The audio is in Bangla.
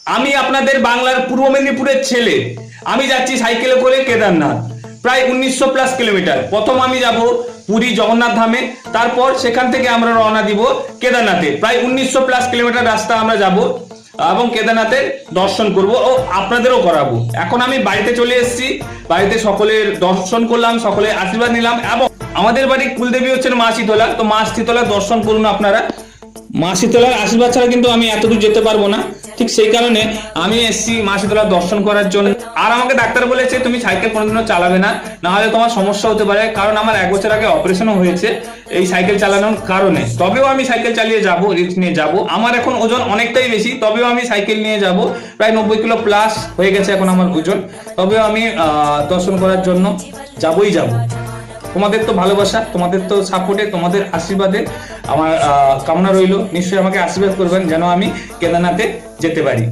আমি আপনাদের বাংলার পূর্ব মেদিনীপুরের ছেলে। আমি যাচ্ছি সাইকেলে করে কেদারনাথ, প্রায় 1900+ কিলোমিটার। প্রথম আমি যাব পুরী জগন্নাথ ধামে, তারপর সেখান থেকে আমরা রওনা দিব কেদারনাথে। প্রায় 1900+ কিলোমিটার রাস্তা আমরা যাব এবং কেদারনাথের দর্শন করব ও আপনাদেরও করাবো। এখন আমি বাড়িতে চলে এসেছি, বাড়িতে সকলের দর্শন করলাম, সকলের আশীর্বাদ নিলাম এবং আমাদের বাড়ির কুলদেবী হচ্ছেন মা শীতলা। তো মা শীতলার দর্শন করুন আপনারা। মা শীতলার আশীর্বাদ ছাড়া কিন্তু আমি এতদূর যেতে পারবো না, ঠিক সেই কারণে আমি এসেছি মা শীতলার দর্শন করার জন্য। আর আমাকে ডাক্তার বলেছে তুমি সাইকেল কোনোদিনও চালাবে না, না হলে তোমার সমস্যা হতে পারে, কারণ আমার 1 বছর আগে অপারেশনও হয়েছে এই সাইকেল চালানোর কারণে। তবেও আমি সাইকেল চালিয়ে যাব, রিস্ক নিয়ে যাব। আমার এখন ওজন অনেকটাই বেশি, তবেও আমি সাইকেল নিয়ে যাব। প্রায় 90 কিলো প্লাস হয়ে গেছে এখন আমার ওজন, তবেও আমি দর্শন করার জন্য যাবই যাব। তোমাদের তো ভালোবাসা, তোমাদের তো সাপোর্টে, তোমাদের আশীর্বাদে আমার কামনা রইল। নিশ্চয়ই আমাকে আশীর্বাদ করবেন যেন আমি কেদারনাথে যেতে পারি।